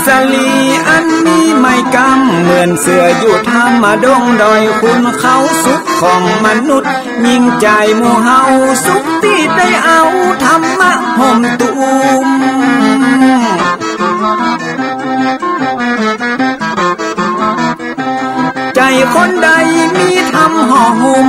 สลีอันนี้ไม่กำเหมือนเสืออยู่ธรรมดงดอยคุณเขาสุขของมนุษย์ยิ่งใจหมู่เฮาสุขที่ได้เอาธรรมะห่มตุมใจคนใดมีธรรมห่อหุ้ม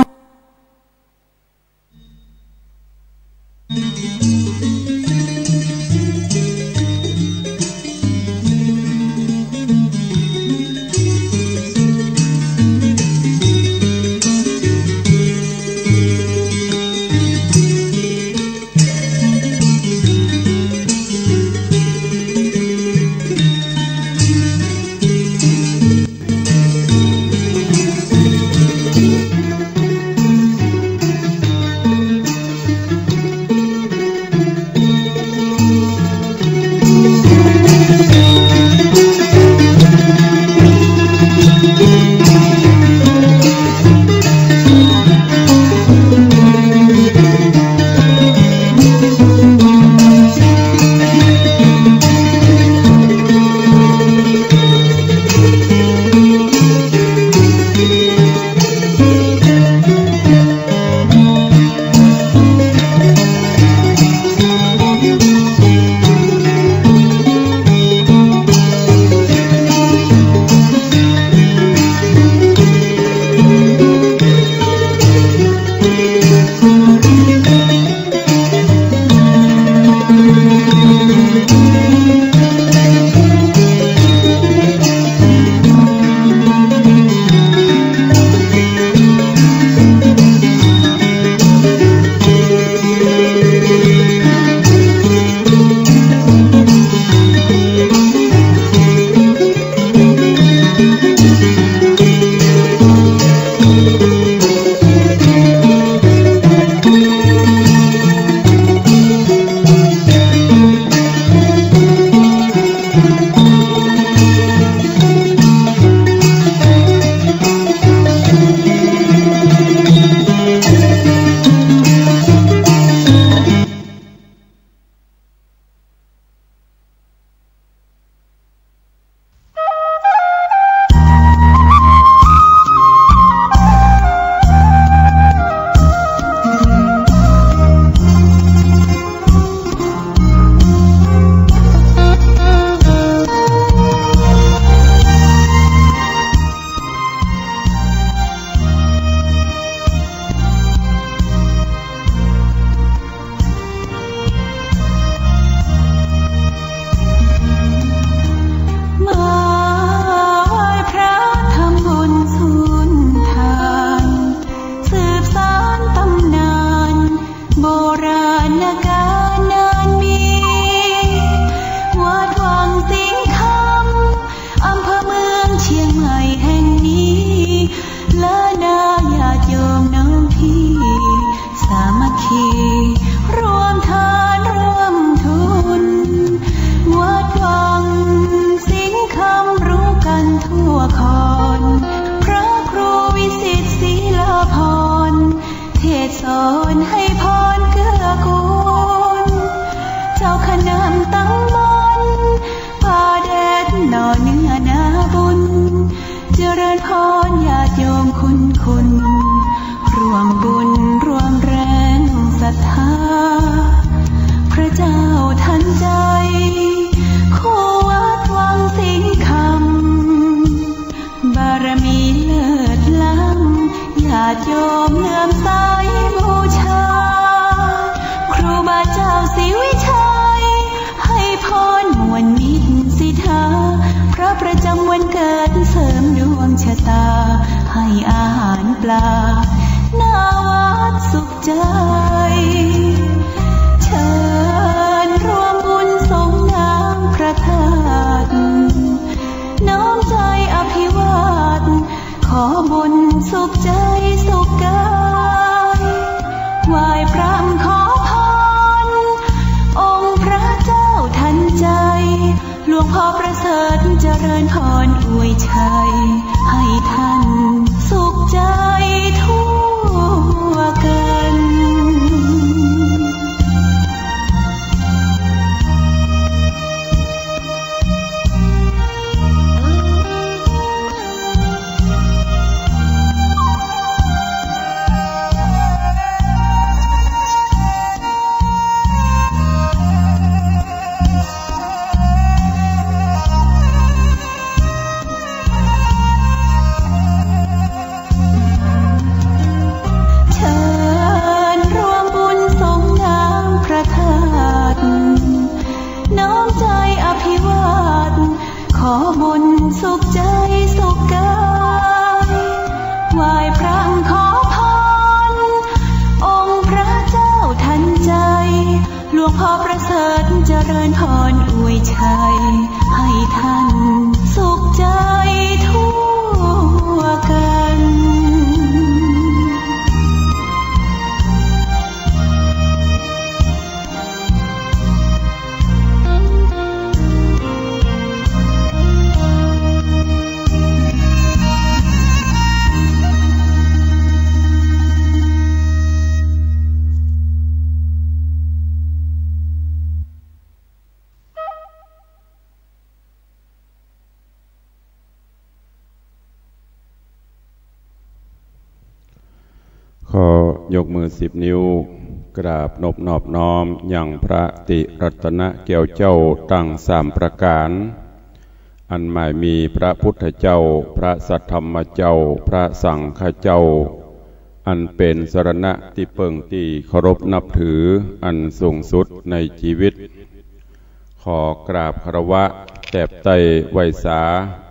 ยกมือ10 นิ้วกราบนอบน้อมอย่างพระติรัตนแก้วเจ้าตั้ง3 ประการอันหมายมีพระพุทธเจ้าพระสัทธรรมเจ้าพระสังฆเจ้าอันเป็นสรณะที่เพิ่งที่เคารพนับถืออันสูงสุดในชีวิตขอกราบคารวะแตบไตไวสา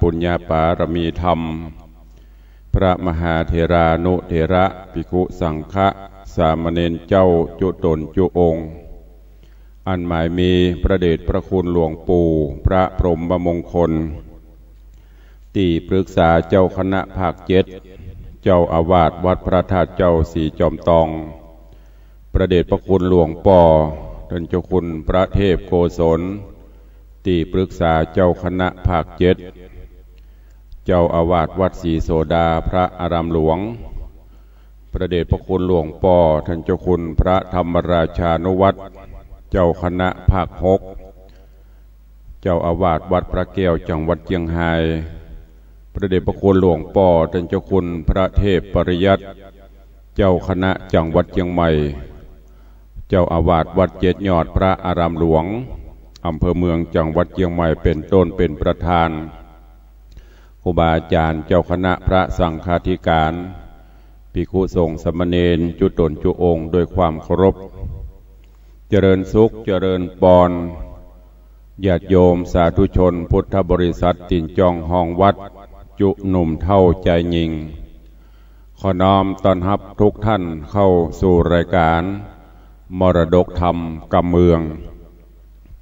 ปุญญาปารมีธรรมพระมหาเถรานุเถระภิกขุสังฆสามเณรเจ้าจุตนจุองค์อันหมายมีพระเดชพระคุณหลวงปู่พระพรหมมงคลที่ปรึกษาเจ้าคณะภาค7เจ้าอาวาสวัดพระธาตุเจ้าสีจอมทองพระเดชพระคุณหลวงป่อท่านเจ้าคุณพระเทพโกศลที่ปรึกษาเจ้าคณะภาค7เจ้าอาวาสวัดศรีโสดาพระอารามหลวงพระเดชพระคุณหลวงป่อท่านเจ้าคุณพระธรรมราชานุวัตรเจ้าคณะภาค6เจ้าอาวาสวัดพระแก้วจังหวัดเชียงรายพระเดชพระคุณหลวงป่อท่านเจ้าคุณพระเทพปริยัติเจ้าคณะจังหวัดเชียงใหม่เจ้าอาวาสวัด7 ยอดพระอารามหลวงอำเภอเมืองจังหวัดเชียงใหม่เป็นต้นเป็นประธานครูบาอาจารย์เจ้าคณะพระสังฆาธิการภิกขุสงฆ์สามเณรจุตนจุองค์โดยความเคารพเจริญสุขเจริญปอนญาติโยมสาธุชนพุทธบริษัทติ่นจองห้องวัดจุหนุ่มเท่าใจยิงขอน้อมต้อนรับทุกท่านเข้าสู่รายการมรดกธรรมกำเมือง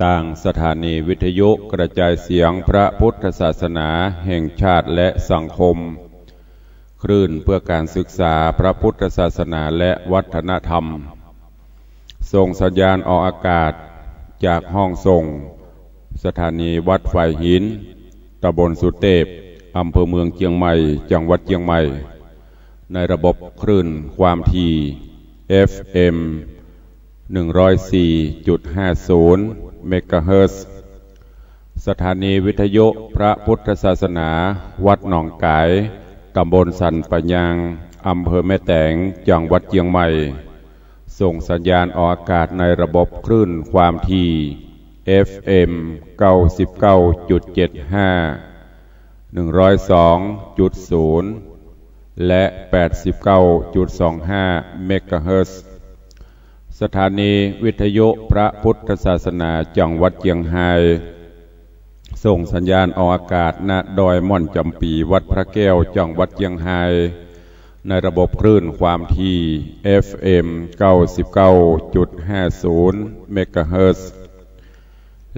ต่างสถานีวิทยุกระจายเสียงพระพุทธศาสนาแห่งชาติและสังคมคลื่นเพื่อการศึกษาพระพุทธศาสนาและวัฒนธรรมส่งสัญญาณออกอากาศจากห้องส่งสถานีวัดไฟหินตำบลสุเทพอำเภอเมืองเชียงใหม่จังหวัดเชียงใหม่ในระบบคลื่นความถี่ FM 104.50 เมกะเฮิรตซ์สถานีวิทยุพระพุทธศาสนาวัดหนองกายตำบลสันปะยางอำเภอแม่แตงจังหวัดเชียงใหม่ส่งสัญญาณออกอากาศในระบบคลื่นความถี่ FM 99.75 102.0 และ 89.25 เมกะเฮิรตซ์สถานีวิทยุพระพุทธศาสนาจังหวัดเชียงรายส่งสัญญาณออกอากาศณดอยม่อนจำปีวัดพระแก้วจังหวัดเชียงรายในระบบคลื่นความถี่ FM 99.50 เมกะเฮิรตซ์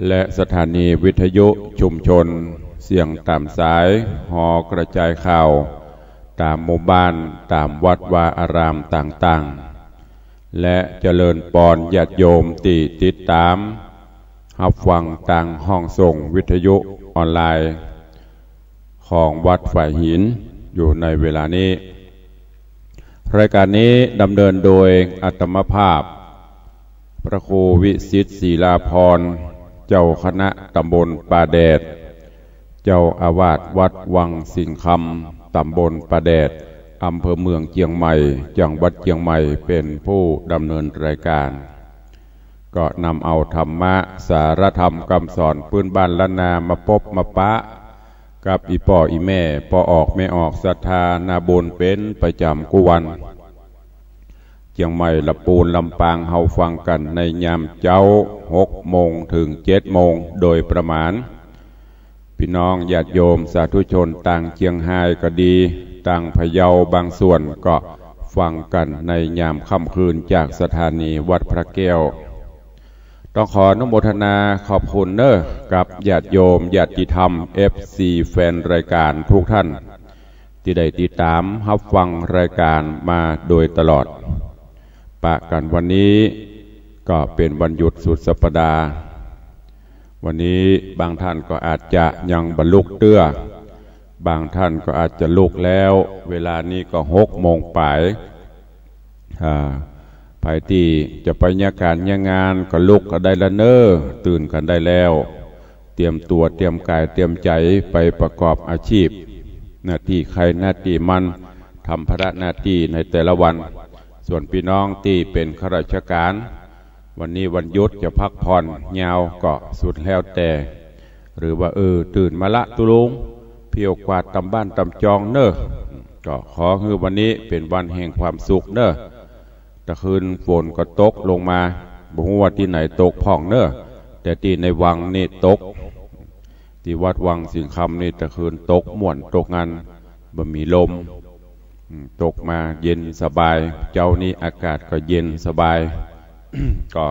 และสถานีวิทยุชุมชนเสียงตามสายหอกระจายข่าวตามหมู่บ้านตามวัดวาอารามต่างๆและเจริญปอนญาติโยมที่ติดตามรับฟังทางห้องส่งวิทยุออนไลน์ของวัดฝ่ายหินอยู่ในเวลานี้รายการนี้ดำเนินโดยอาตมภาพพระครูวิสิทธิ์ศิลาภรณ์เจ้าคณะตำบลป่าแดดเจ้าอาวาสวัดวังสิงคำตำบลป่าแดดอำเภอเมืองเชียงใหม่จังหวัดเชียงใหม่เป็นผู้ดำเนินรายการก็นำเอาธรรมะสารธรรมคำสอนพื้นบ้านล้านนามาพบมาปะกับอีพ่ออีแม่พอออกไม่ออกศรัทธานาบุญเป็นประจำกุวันเชียงใหม่ลำปูนลำปางเฮาฟังกันในยามเจ้า6 โมงถึง 7 โมงโดยประมาณพี่น้องญาติโยมสาธุชนต่างเชียงรายก็ดีต่างพะเยาบางส่วนก็ฟังกันในยามค่ำคืนจากสถานีวัดพระแก้วต้องขออนุโมทนาขอบคุณเนอะกับญาติโยมญาติธรรม FC แฟนรายการทุกท่านที่ได้ติดตามรับฟังรายการมาโดยตลอดปะกันวันนี้ก็เป็นวันหยุดสุดสัปดาห์วันนี้บางท่านก็อาจจะยังบรรลุเตื้อบางท่านก็อาจจะลุกแล้วเวลานี้ก็6 โมงปลายภายที่จะไปยาการยางานก็ลุกก็ได้ละเนอตื่นกันได้แล้วเตรียมตัวเตรียมกายเตรียมใจไปประกอบอาชีพหน้าที่ใครหน้าที่มันทำภาระหน้าที่ในแต่ละวัน ส่วนพี่น้องที่เป็นข้าราชการวันนี้วันหยุดจะพักผ่อนยาวก็สุดแล้วแต่หรือว่าตื่นมาละตุลุงเพียวกวาดตำบ้านตำจองเนอะก็ขอคือวันนี้เป็นวันแห่งความสุขเนอะตะคืนฝนก็ตกลงมาบ่ฮู้ว่าที่ไหนตกพ่องเนอะแต่ที่ในวังนี่ตกที่วัดวังสิงคำนี่ตะคืนตกม่วนตกงานบ่มีลมตกมาเย็นสบายเจ้านี่อากาศก็เย็นสบาย ก็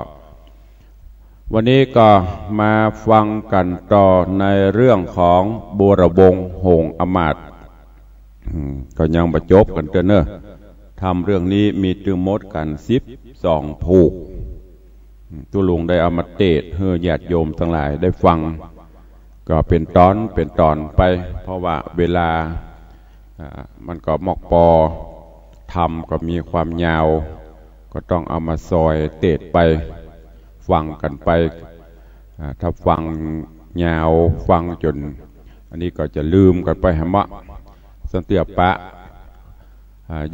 วันนี้ก็มาฟังกันต่อในเรื่องของบูรวงศ์หงส์อมาตย์ก็ยังประจบกันเนอะทำเรื่องนี้มีตึงมดกัน12ผูกตุลุงได้เอามาเทศน์ให้ญาติโยมทั้งหลายได้ฟังก็เป็นตอนไปเพราะว่าเวลามันก็มอกปอทำก็มีความยาวก็ต้องเอามาซอยเทศน์ไปฟังกันไปถ้าฟังยาวฟังจนอันนี้ก็จะลืมกันไปหมะสันเตียปะ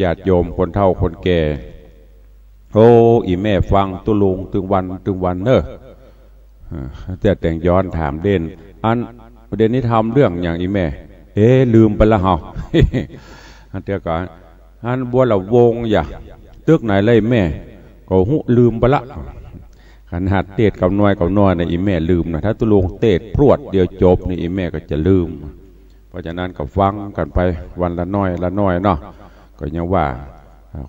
ญาติโยมคนเฒ่าคนแก่โอ้อีแม่ฟังตุลุงตึงวันเนอะแต่งย้อนถามเด่นอันประเด็นนี้ทำเรื่องอย่างอีแม่ลืมไปละเหรอ อันเดียวกันอันบัวละวงอย่าตึกไหนเลยแม่ก็หูลืมไปละขนาดเตะกับน้อยในอีแม่ลืมนะถ้าตุลุงเตะพรวดเดียวจบในอีแม่ก็จะลืมเพราะฉะนั้นก็ฟังกันไปวันละน้อยเนาะก็ยังว่า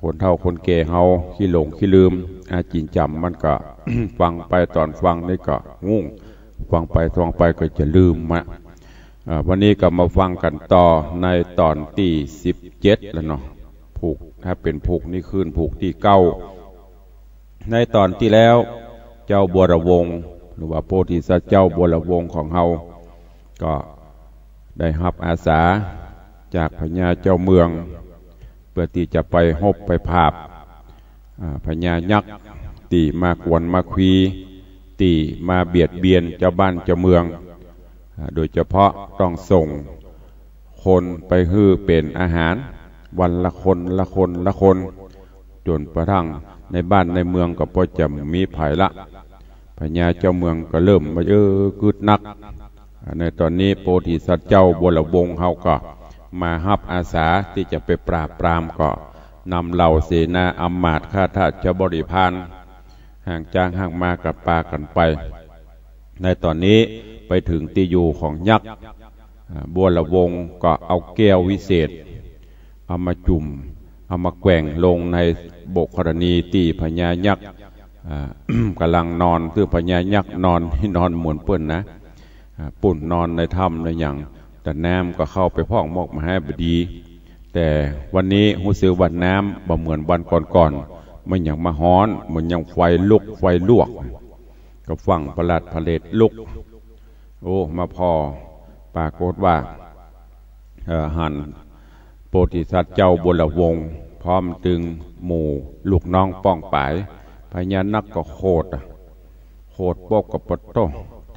คนเฒ่าคนแก่เฮาขี้หลงขี้ลืมจินจำมันก็ ฟังไปตอนฟังนี่ก็งุ่งฟังไปก็จะลืมมาวันนี้ก็มาฟังกันต่อในตอนที่17แล้วเนาะผูกถ้าเป็นผูกนี่คืนผูกที่9ในตอนที่แล้วเจ้าบัวระวงศ์หรือว่าโพธิสัตว์เจ้าบัวระวงศ์ของเฮาก็ได้รับอาสาจากพญาเจ้าเมืองเพื่อที่จะไปฮบไปภาพพญายักษ์ตีมากวนมาคุยตีมาเบียดเบียนเจ้าบ้านเจ้าเมืองโดยเฉพาะต้องส่งคนไปฮื้อเป็นอาหารวันละคนจนกระทั่งในบ้านในเมืองก็พอจะมีภัยละพญาเจ้าเมืองก็เริ่มมากึดนักในตอนนี้โพธิสัตว์เจ้าบัวระวงศ์เฮาก็มารับอาสาที่จะไปปราบปรามก็นำเหล่าเสนาอำมาตย์ข้าทาสเจ้าบริพารห่างจ้างห่างมากับปากันไปในตอนนี้ไปถึงที่อยู่ของยักษ์บัวระวงศ์ก็เอาแก้ววิเศษเอามาจุ่มเอามาแกว่งลงในบกกรณีที่พญายักษ์กำลังนอนคือพญายักษ์นอนที่นอนหมุนเปื้อนนะปุ่นนอนในถ้ำในอย่างแต่น้ำก็เข้าไปพอกมอกมาให้บดีแต่วันนี้หูซื้อวันน้ำบ่เหมือนวันก่อนมันอย่างมาฮ้อนเหมือนอย่างไฟลุกไฟลวกก็ฟังประหลัดผลิตลุกโอ้มาพอปรากฏว่าหันโพธิสัตว์เจ้าบัวระวงศ์พร้อมตึงหมู่ลูกน้องป้องปายพญานักก็โคตรปกกับปะโต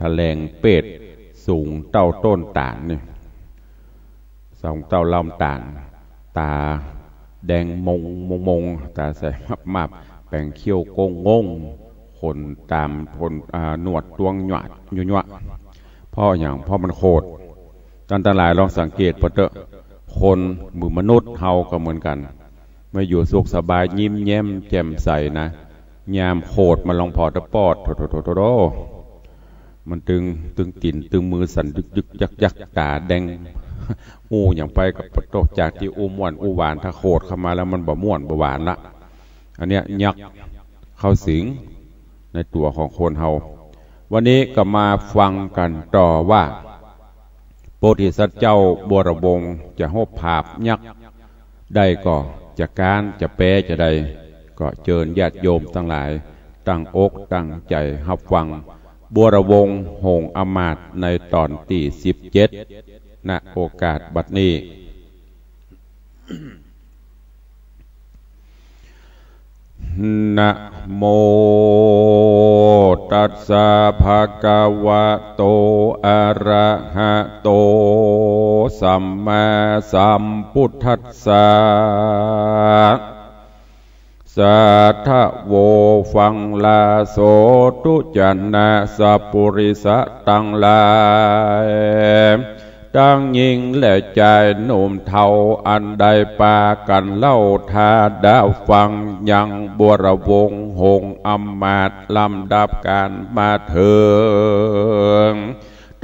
ทะแลงเป็ดสูงเต้าต้นตาลนี่สองเต้าลำตาลตาแดงมงตาใส่มับแป่งเขี้ยวโกงขนตามหนวดตวงหยวดยั่วพ่อมันโคตรตันตรายลองสังเกตปะเตอะคนมือมนุษย์เฮาก็เหมือนกันไม่อยู่สุขสบายยิ้มแย้มแจ่มใสนะยามโคตรมาลองพอตะปอดโถมันตึงติ่นตึงมือสั่นยึกยักตาแดงอูอย่างไปกับปะโตจากที่อูม่วนอูหวานถ้าโคตรเข้ามาแล้วมันบ่ม่วนบ่หวานละอันเนี้ยยักเข้าสิงในตัวของคนเฮาวันนี้ก็มาฟังกันต่อว่าโพธิสัตว์เจ้าบัวระวงศ์จะฮบภาพยักษ์ได้ก็จะการจะแปรจะใดก็เชิญญาติโยมทั้งหลายตั้งอกตั้งใจรับฟังบัวระวงศ์หงส์อมาตย์ในตอนที่17ณโอกาสบัดนี้ นะโมตัสสะภะคะวะโตอะระหะโตสัมมาสัมพุทธัสสะ สัทธโวฟังลาโสตุจันนาสัพปุริสะตังลายดังยิงและใจหนุ่มเทาอันใดปากันเล่าทาดาวฟังยังบัวระวงหงอำมาตย์ลำดับการมาเถิง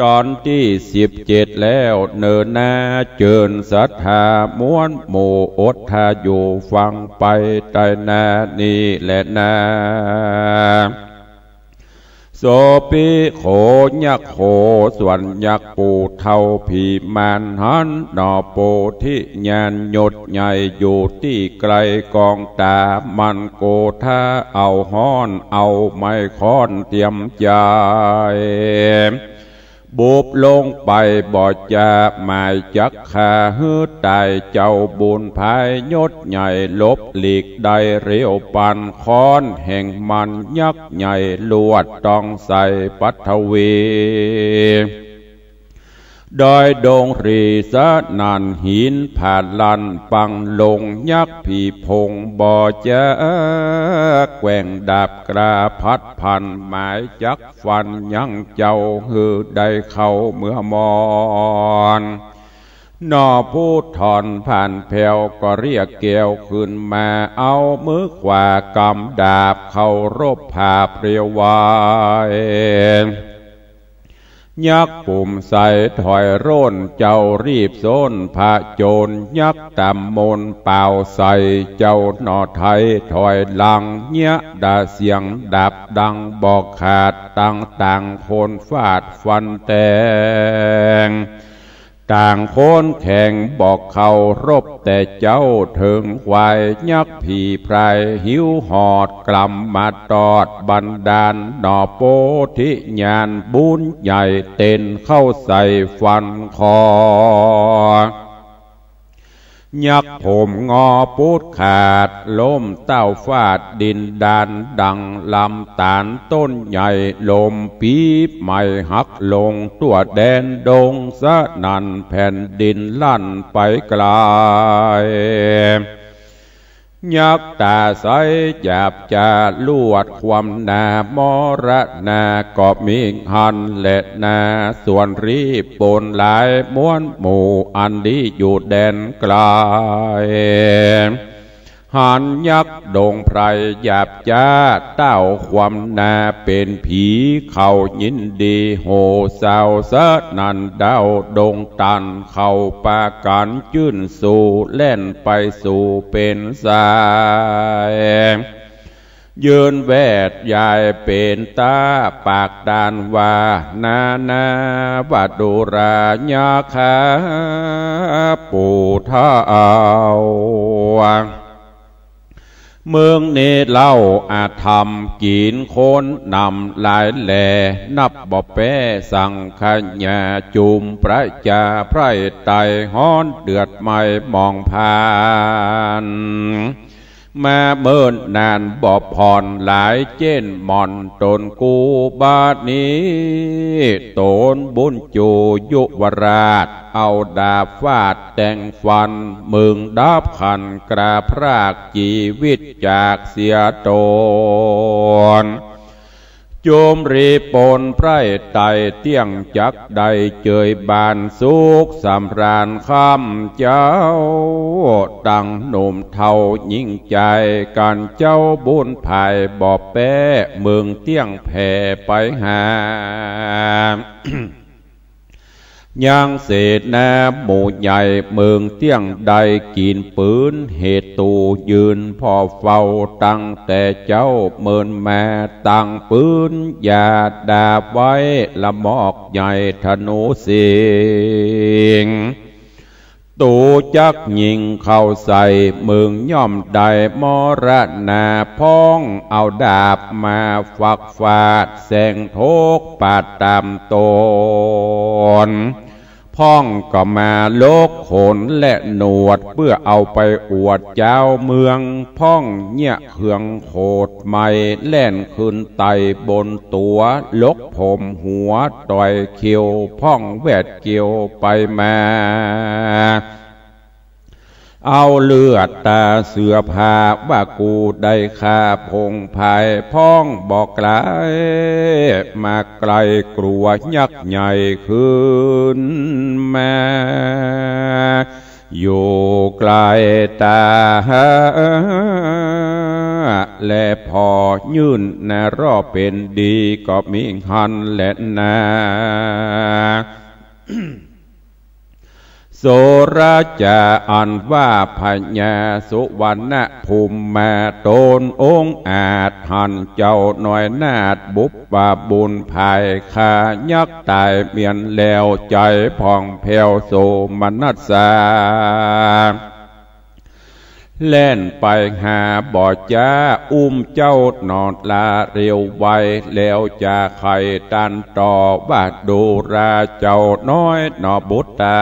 ตอนที่17แล้วเนินนาเจิญศรัทธาม้วนหมู่อดทาอยู่ฟังไปใต้นานี้แหละนาโสปิโขยักโขส่วนยักปูเท่าผีมานหันนอโปธิญาณหยดใหญ่อยู่ที่ไกลกองตามันโกธาเอาห้อนเอาไม้ค้อนเตรียมใจบุบลงไปบ่จะหมายจักขาฮืดตายเจ้าบุญภายยศใหญ่ลบหลีกได้เรียวปันค้อนแห่งมันยักษ์ใหญ่ลวดต้องใส่ปัทวีดอยดงรีสะนันหินผ่านลันปังลงยักษ์ผีพงบ่จะแกว่งดาบกระพัดพันหมายจักฟันยังเจ้าฮือได้เข้าเมื่อมอนนอผู้ถอนผ่านแผ่วก็เรียกเกวขึ้นมาเอามือขวากำดาบเข้ารบผาเปรียววายยักษ์ปุ่มใส่ถอยร่นเจ้ารีบโซนพระโจรยักษ์ตำมนเป่าใส่เจ้าหนอไทยถอยหลังเนี้ยดาเสียงดับดังบอกขาดต่างคนฟาดฟันแตงต่างคนแข่งบอกเขารบแต่เจ้าถึงควายยักษ์ผีไพรหิวหอดกลัมมาตอดบันดาลหนอโปธิญาณบุญใหญ่เต้นเข้าใส่ฟันคอยักษ์ผมงอปูดขาดล้มเต้าฟาดดินดานดังลำตาลต้นใหญ่ลมปีบไม่หักลงตัวแดนดงสะนันแผ่นดินลั่นไปไกลยักษ์ตาใสหยาบจะลวดความนามรณาก็มีหันและนาส่วนรีบปนหลายม้วนหมู่อันดีอยู่แดนไกลหันยักษ์ดงไพรหยาบจ้าเต้าความนาเป็นผีเขายินดีโหสาวสะนันดาวดงตันเข้าปากันจื่นสู่เล่นไปสู่เป็นสายยืนแวดยายเป็นตาปากดานว่านาวัดดุราญาคาปูท่าเอาเมืองเนเล่าอาธรรมกีนโคนนำหลายแหล่นับบ่แป้สั่งขญาจุมพระจาไพรไตฮ้อนเดือดไม่มองผ่านมาเมินนานบ่ผ่อนหลายเจนหม่อนตนกูบาดนี้ตนบุญจูยุวราชเอาดาบฟาดแต่งฟันมึงดาบขันกราพรากชีวิตจากเสียตนโจมรีปนไพร่ไตเตี้ยงจักใดเจยบานสุขสำราญคำเจ้าดังหนุ่มเท่ายิ่งใจกันเจ้าบุญภายบ่แป้เมืองเตี้ยงแผ่ไปหา ยังเศษแนบหมู่ใหญ่เมืองเตี้ยงใดกินปืนเหตุตูยืนพอเฝ้าตั้งแต่เจ้าเมินแม่ตั้งปืนอย่าดาบไว้ละมอกใหญ่ธนูสิงตูจักยิงเข้าใส่เมืองย่อมได้มรณาพ้องเอาดาบมาฝักฟาดแสงโทกปาดตามตนพ้องก็มาโลกขนและหนวดเพื่อเอาไปอวดเจ้าเมืองพ้องเนี่ยเครื่องโคดใหม่แล่นขึ้นไตบนตัวลกผมหัวต่อยเขียวพ้องแวดเกี่ยวไปมา เอาเลือดตาเสือผ้าว่ากูได้ฆ่าพงภายพ้องบอกไกลมาไกลกลัวยักษ์ใหญ่ขึ้นมาอยู่ไกลตาและพอยื่นนารอเป็นดีก็มีหันและนาโสราจาอันว่าพญาสุวรรณภูมิมาโตนองค์อาจหันเจ้าหน่อยนาดบุปผาบุญภายคายักตายเมียนแล้วใจผ่องแผ้วโสมนัสสาเล่นไปหาบ่อจ้าเจ้านอนลาเรียวไว้แล้วจะไข่ตันต่อว่าดูราเจ้าน้อยนอบุตรตา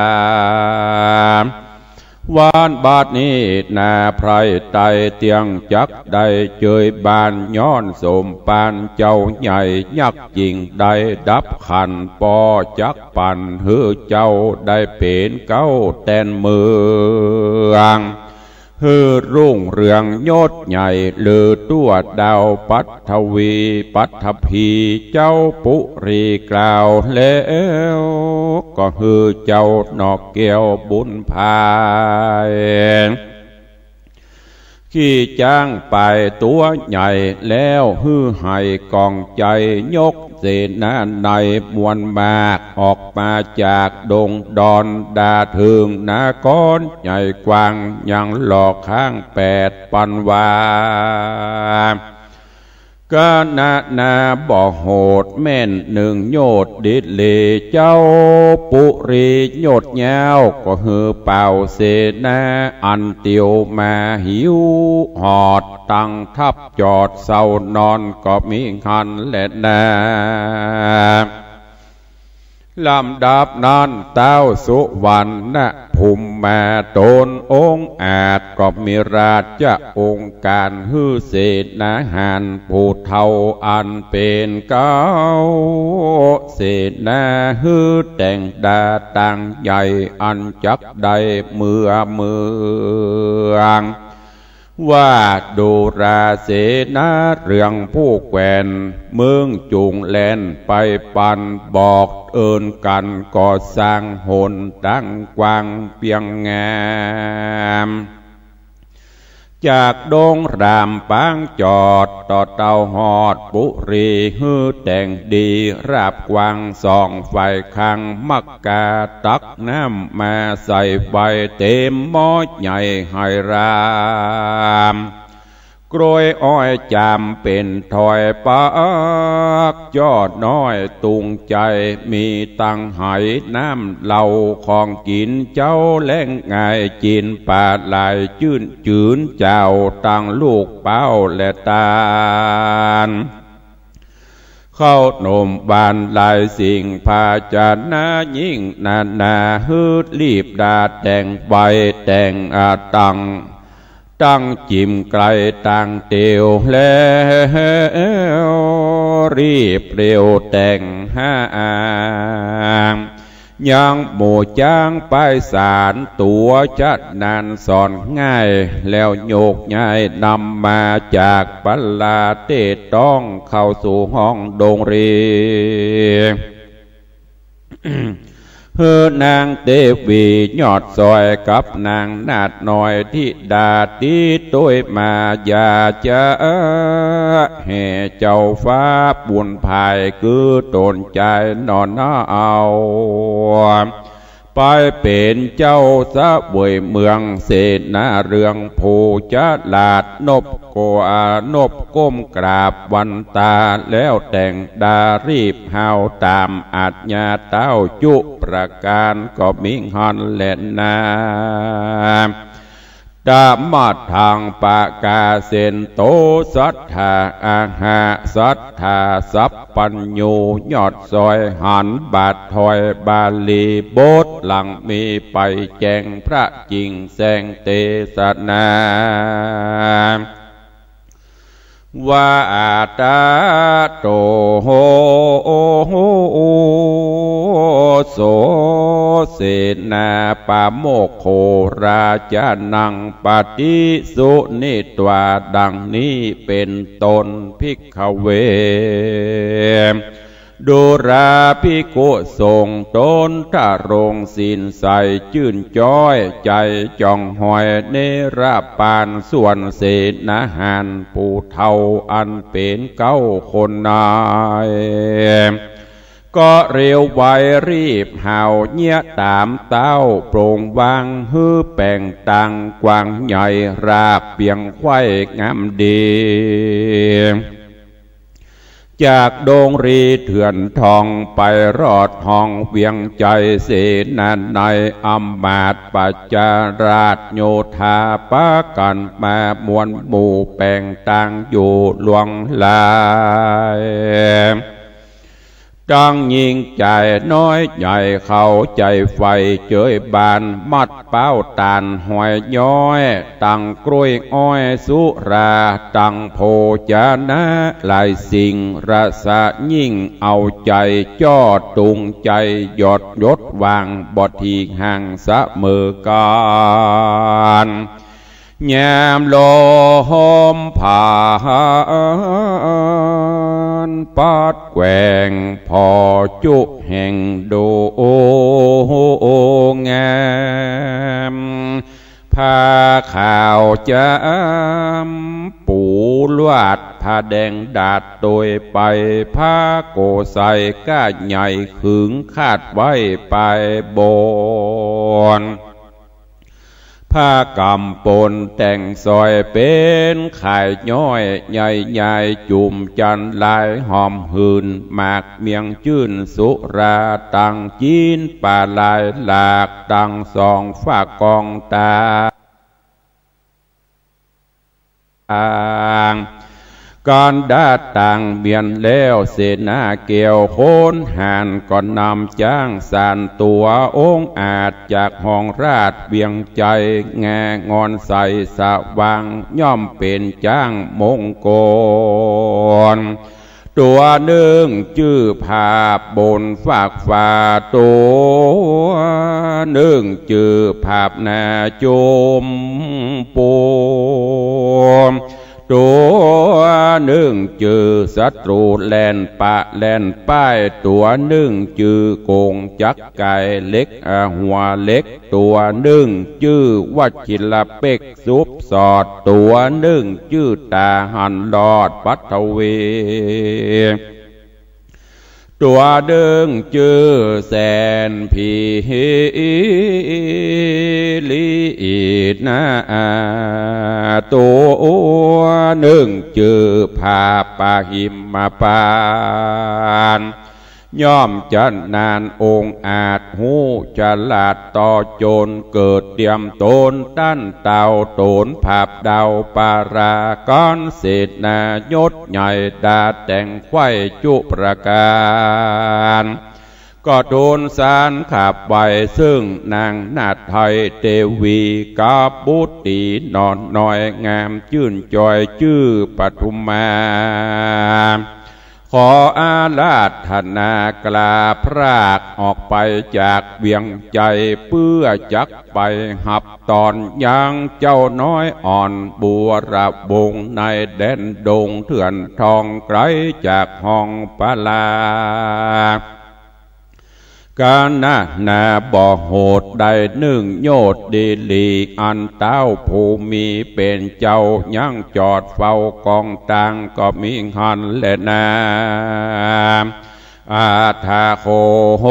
วานบาดนี้นาไพรไตเตียงจักได้เจยบานย้อนสมปานเจ้าใหญ่ยักจริงได้ดับขันปอจักปันเฮือเจ้าได้เป็นเก้าแตนเมืองฮือรุ่งเรืองยศใหญ่เลือตัวดาวปัทวีปัทภีเจ้าปุรีกล่าวแล้วก็ฮือเจ้านอกเกี่ยวบุญภายขี้จ้างไปตัวใหญ่แล้วฮือให้กองใจยกเสนาในมวลมากออกมาจากดงดอนดาถึงนากรใหญ่กว้างยังหลอกข้าง8 ปันวากานาบ่โหดแม่น1 โยดดิดเลเจ้าปุรีโยดยาวก็ฮือเป่าเสนาอันเตียวมาหิวหอดตั้งทับจอดเศร้านอนก็มีหันและนาลำดับนั้นเต้าสุวรรณภูมิมาโตนองค์อาจก็มีราชองค์การฮือเสนาหารผู้เท่าอันเป็นเก้าเสนาฮือแต่งดาต่างใหญ่อันจักได้เมืองว่าดูราเสนาเรื่องผู้แกวนเมืองจุงแลนไปปันบอกเอินกันก่อสร้างหนตั้งกว้างเปียงงามจากดงรามปางจอดต่อเต้าหอดปุรีฮือแต่งดีราบกวางส่องไฟคังมักกาตักน้ำมาใส่ใบเต็มหม้อใหญ่ให้รามกล้วยอ้อยจำเป็นถอยปักยอดน้อยตุงใจมีตังไหน้ำเหล่าของกินเจ้าแล้งง่ายจินปาดลายจืนเจ้าตังลูกเป้าและตาลเข้านมบานลายสิ่งพาจานายิ่งนาฮืดรีบดาแต่งใบแต่งตั้งจิมไกลต่างเตียวแล้วรีบเร็วแต่งยังหมู่จ้างไปสารตัวจัดนานสอนง่ายแล้วโยกย้ายนำมาจากปัลลาเตต้องเข้าสู่ห้องดงเรีเฮือนางเทวียอดซอยกับนางนาดน้อยที่ดาตีต้วยมายาจะแห่เจ้าฟ้าบุญภายคือตนใจนอนเอาไปเป็นเจ้าสะเวยเมืองเสนาเรืองผู้จะลาดนบโกนบก้มกราบวันตาแล้วแต่งดารีบหาวตามอาจญาเต้าจุประการก็มิหันและนาดามาทางปากาเซนโตสัทธาอาหาสัทธาสัพปัญญูยอดซอยหันบาทถอยบาลีโบสหลังมีไปแจงพระจริงแสงเตสนาวาตาโตโหโสเส นาปาโมกโคราชานังปฏิสุนิตวาดังนี้เป็นตนภิกขเวดูราภิกขุทรงตนทะรงศีลใสจื่นจ้อยใจจ่องหอยเนรปานส่วนเศษนาหารผู้เท่าอันเป็นเก้าคนนายก็เร็วไวรีบห่าวเงียตามเต้าโปร่งวางฮื้อแป่งตังกวางใหญ่ราบเปียงไข่งามดีจากโดงรีเถื่อนทองไปรอดห้องเวียงใจเสนาในอำมาตย์ปัจจาราชโยธาปะกันมามวลหมู่แป่งตังอยู่หลวงลายจังยิงใจน้อยใหญ่เข้าใจไฟเจยบานมัดเป้าตานหอยย้อยตังกล้วยอ้อยสุราตังโพจานะหลายสิ่งรสะยิ่งเอาใจจอดตุงใจหยดยดวางบททีห่างสะมือการยามลมผ่านปัดแกว่งพอจุแห่งดูงามผ้าขาวจำปูลวดผ้าแดงดาดโดยไปผ้าโกใส่ก้าใหญ่ขึงคาดไว้ไปบนผ้ากำปนแต่งซอยเป็นขายย้อยใหญ่ๆจุ่มจันลายหอมหืนหมากเมียงจื่นสุราตังจีนป่าลายหลากตังสองฝากกองตาก่อนดาต่างเบียนแล้วเสนาเกี่ยวโคนหานก่อนนำจ้างสานตัวองค์อาจจากห้องราชเบียงใจแงงอนใสสว่างย่อมเป็นจ้างมงคลตัวหนึ่งชื่อภาพบนฝากฟ้าตัวหนึ่งชื่อภาพนาจมปูตัวหนึ่งจือศัตรูแลนปะแลนป้ายตัวหนึ่งจือโกงจักไก่เล็กหัวเล็กตัวหนึ่งจือวัชิลเป็กซุบสอดตัวหนึ่งจือตาหันลอดปัทเวตัวเดิงจือแสนพีลีนาตัวหนึ่งจือผาปาหิมมาปานย่อมจันนานองค์อาจหูฉลาดต่อโจรเกิดเตรียมตนตั้นเต่าโตนภาพดาวปารากรเศษนายศใหญ่ดาแต่งไข่จุประการก็โดนสารขับไว้ซึ่งนางนาถไทยเทวีกับบุตรีนอนน้อยงามชื่นจอยชื่อปทุมมาขออาราธนากลาพรากออกไปจากเวียงใจเพื่อจักไปหับตอนยังเจ้าน้อยอ่อนบัวระบงในแดนดงเถื่อนทองไกลจากห้องปลาการนาบ่โหดใดหนึ่งโยดดีลีอันเต้าภูมิเป็นเจ้ายังจอดเฝ้ากองตังก็มีหันและนาอาทาโคโห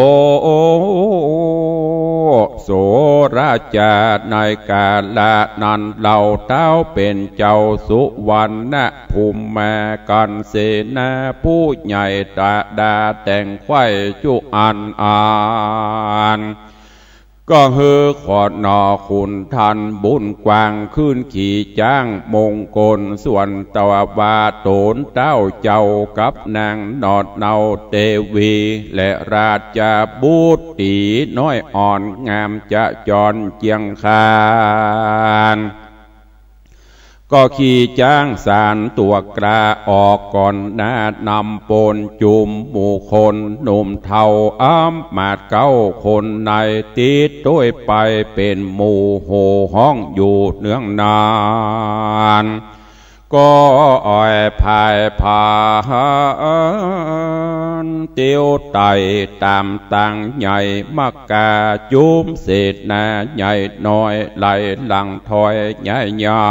โสราชาในกาลนั้นเราเต้าเป็นเจ้าสุวรรณภูมิแม่กันเสนาผู้ใหญ่ตาดาแต่งไข่จุอันก็ฮือขอดนอคุณทันบุญกวางขึ้นขี่จ้างมงคลส่วนตวาวาโตนเต้าเจ้ากับนางนอดเนาเตวีและราชาบุตรีน้อยอ่อนงามจะจรเจียงคาน ก็ขี่จ้างสารตัวกราออกก่อนหน้านำปนจุมหมู่คนหนุ่มเทาอ้ำมาดเก้าคนในติดด้วยไปเป็นหมู่โหห้องอยู่เนืองนานก็อ่อยพายพานเตียวไตตามตังใหญ่มักกาจุ้มเศษนาใหญ่น้อยไหลหลังถอยใหญ่ใหญ่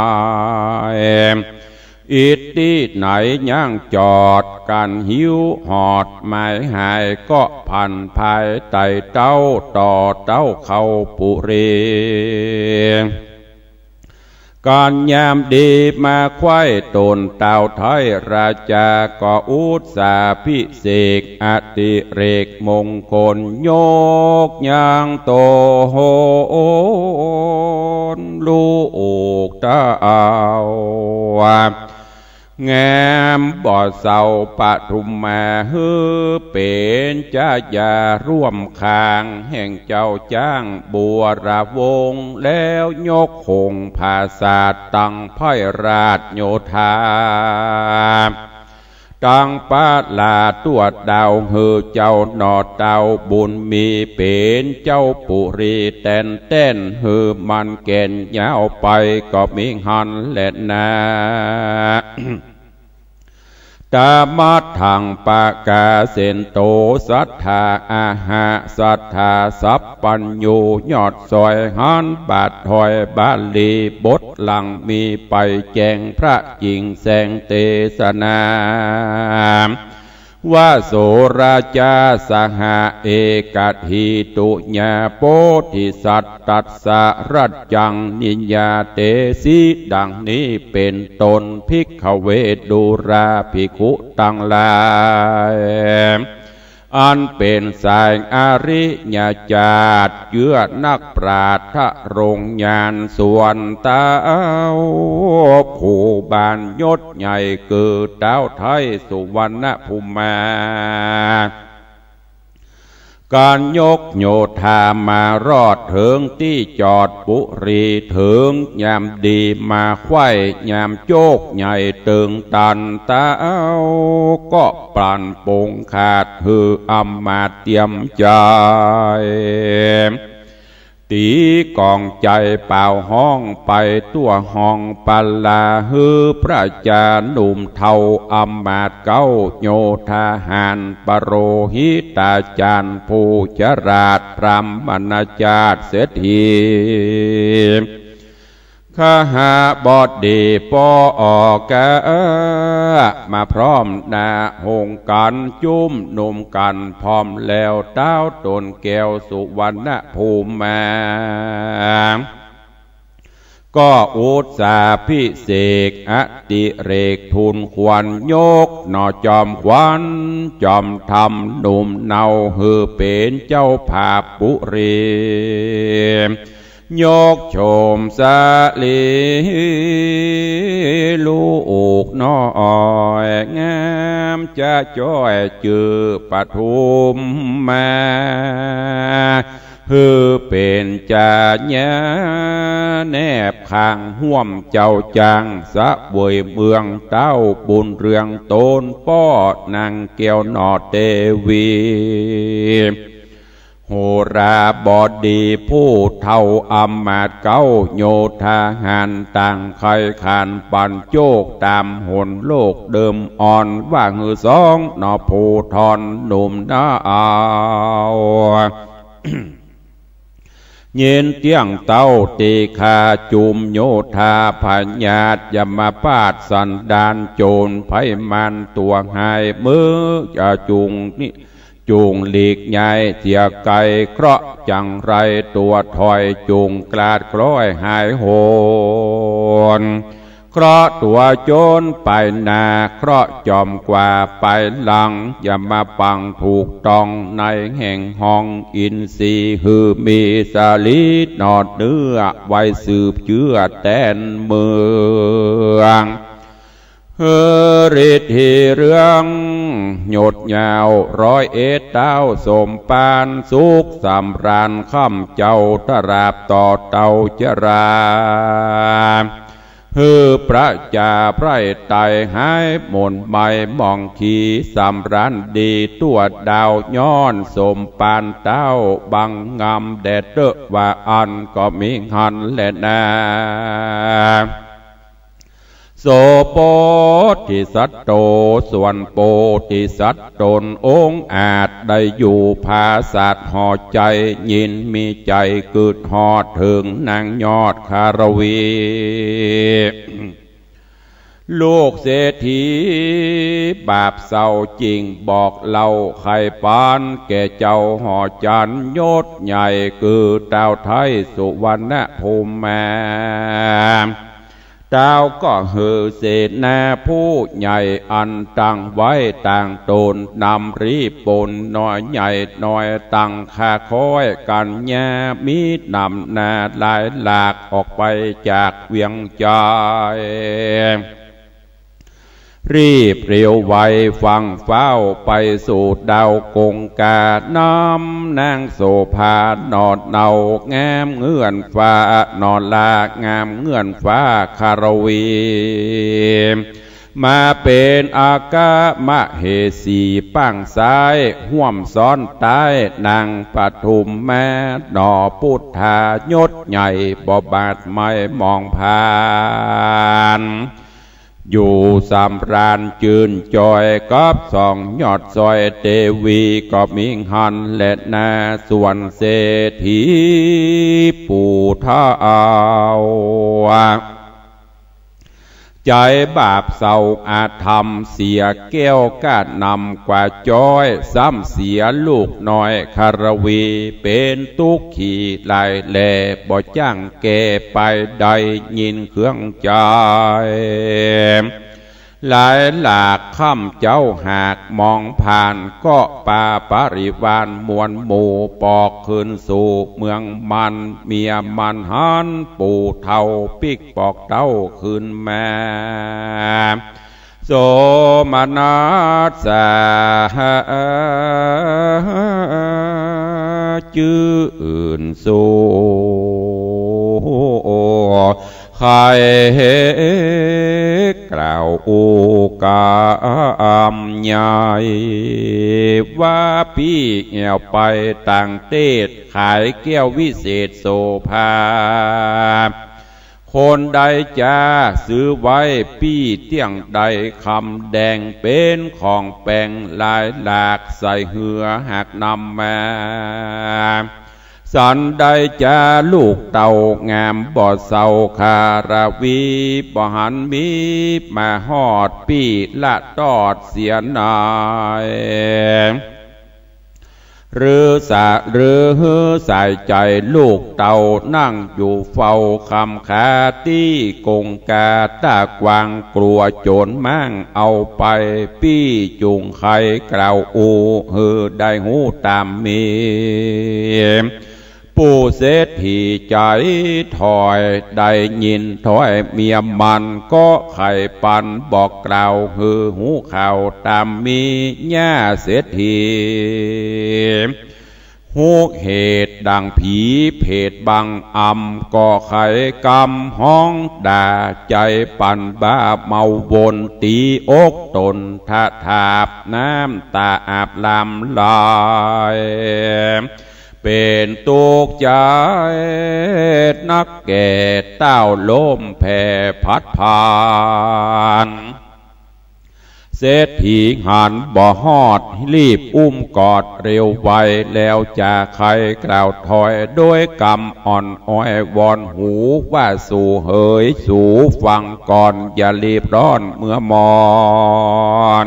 อิดที่ไหนย่างจอดกันหิวหอดหมายหายก็พันภายไต่เต้าต่อเต้าเข้าปุเรการยามดีมาควายตนเต่าไทยราชาก็อุตสาพิเศษอติเรกมงคลโยกยางโตโหนลูกเต้างามบ่อเสาปฐุมมาฮือเป็นจ้ายาร่วมคางแห่งเจ้าจ้างบัวระวงแล้วยกคงภาษาตั้งไพราชโยธาตั้งปาลาตัวดาวฮือเจ้าหนอดาวบุญมีเป็นเจ้าปุรีแตนเต้นฮือมันเก่นยาวไปก็มีหันและนาตามาทางปากาเสนโตสัทธาอาหาสัทธาสัพปัญญูยอดซอยหันบาทถอยบาลีบทหลังมีไปแจงพระจิงแสงเทศนาว่าโสราชาสหะเอกหิตุญาโพธิสัตตัสสะรัจจังนิยาเตสีดังนี้เป็นตนภิกขเวดุราภิกขุตั้งหลายอันเป็นสายอริยญาติเยื่อนักปราชญ์รงญาณส่วนเต้าผู้บานยศใหญ่เกิดเต้าไทยสุวรรณภูมิมาการยกโยธามารอดถึงที่จอดปุรีถึงยามดีมาไข่ยามโจกใหญ่ตึงตันเต้าก็ปลั่นปงขาดฮืออำมาเตรียมใจตีกองใจเป่าห้องไปตัวห้องปัลลาฮือพระจานุ่มเทาอำมาตเก้าโยธาหารปโรหิตาจารย์ผู้จราชพรหมณจารย์เศรษฐีข้าหาบอดดีปออกะมาพร้อมหน้าหงกันจุ้มหนุ่มกันพร้อมแล้วเต้าตนแก้วสุวรรณภูมิมาก็อุตสาพิเศษอติเรกทุนควันยกหนอจอมควันจอมธรรมหนุ่มเนาฮือเป็นเจ้าภาพปุรียกโฉมสาลีลูกน้อยงามจะจ้อยจือปฐุมมาฮือเป็นจาญาแนบข้างห่วมเจ้าจางสะเวยเมืองเต้าบุญเรืองโตนป้อนางเกียวนอเตวีโหราบดีผู้เท่าอำมาตย์เก้าโยธาหารต่างใครขานปันโจกตามหนโลกเดิมอ่อนว่าหือสองนอผู้ทอนหนุ่มน้าเอาเย็นเตียงเต้าตีคาจุมโยธาพญาตยมาปาดสันดานโจรไพมันตัวหายมือจะจุงนี่จูงหลีกใหญ่เสียไก่เคราะห์จังไรตัวถอยจูงกลาดคล้อยหายโหนเคราะห์ตัวโจรไปนาเคราะห์จอมกว่าไปหลังอย่ามาปังถูกต้องในแห่งห้องอินทรีฮือมีสาลีนอดเนื้อไว้สืบเชื้อแตนเมืองเฮริทีเรื่องหยดยาวร้อยเอ็ดเต้าสมปานสุขสำราญค่ำเจ้าตราบต่อเต้าจราเ ฮือพระจ่าไพร่ไต่หายหม่นใบมองขีสำรันดีตัวดาวย้อนสมปานเต้าบังงามแดดเตอว่าอันก็มีหันแลนาโสโปธิสัตโตส่วนโปธิสัตตนองค์อาจได้อยู่ภาษาห่อใจยินมีใจเกิดหอดถึงนางยอดคารวีลูกเศรษฐีบาปเศร้าจริงบอกเล่าไข่ปานแก่เจ้าห่อจันยศใหญ่คือเต้าไทยสุวรรณภูมิมาเจ้าก็เหือเศษนาผู้ใหญ่อันตั้งไว้ต่างตนนำรีปนน้อยใหญ่น้อยตั้งคาคอยกันแย่มีนำนาลายหลากออกไปจากเวียงใจรีบเร็วไวฟังเฝ้าไปสู่ดาวกงกาน้ำนางโสภานอนเนาแงมเงื่อนฟ้านอนลางามเงื่อนฟ้าคารวีมาเป็นอากามะเหสีปังซ้ายห่วมซ้อนใต้นางปฐุมแม่หนอพุทธายศใหญ่บ่บาดไม่มองผ่านอยู่สำราญจืนจอยกับสองยอดซอยเตวีก็มิงหันและนาส่วนเศรษฐีปู่ท้าวใจบาปเศร้าอาธรรมเสียแก้วกาดนำกว่าจ้อยซ้ำเสียลูกน้อยคารวีเป็นตุกขี่ลายแหล่บ่จ้างแก่ไปใดยินเครื่องใจหลายหลากค่ำเจ้าหากมองผ่านก็ป่าปริวานมวลหมู่ปอกขึ้นสู่เมืองมันเมียมันหันปู่เท่าปิกปอกเต้าขึ้นมาโสมนัสสะจื่นสู่ใครกล่าวอุกามใหญ่ว่าพี่เหี่ยวไปต่างเทศขายแก้ววิเศษโสภาคนใดจะซื้อไว้ปี้เตี้ยงใดคำแดงเป็นของแปลงลายหลากใส่เหือหักนำมาสันได้จะลูกเต่างามบ่เศร้าคาราวีบ่หันมีมาหอดปีละตอดเสียนายหรือสายใจลูกเต่านั่งอยู่เฝ้าคำขาตี้กงกาตากวางกลัวโจรมั่งเอาไปปี้จุงไข่กล่าวอูฮือได้หูตามมีผู้เศรษฐีใจถอยได้ยินถอยเมียมันก็ไข่ปันบอกกล่าวฮือหูข่าวตามมีย่าเศรษฐีหูเหตุดังผีเพศบังอำก็ไข่กำห้องด่าใจปันบ้าเมาวนตีอกตนทะทาบน้ำตาอาบลำลายเป็นตุกใจนักแก่เต้าล้มแผ่พัดผ่านเศรษฐีหันบ่ฮอดรีบอุ้มกอดเร็วไวแล้วจะใครกล่าวถอยด้วยกำอ่อนอ้อยวอนหูว่าสู่เฮยสู่ฟังก่อนอย่ารีบร้อนเมื่อมอ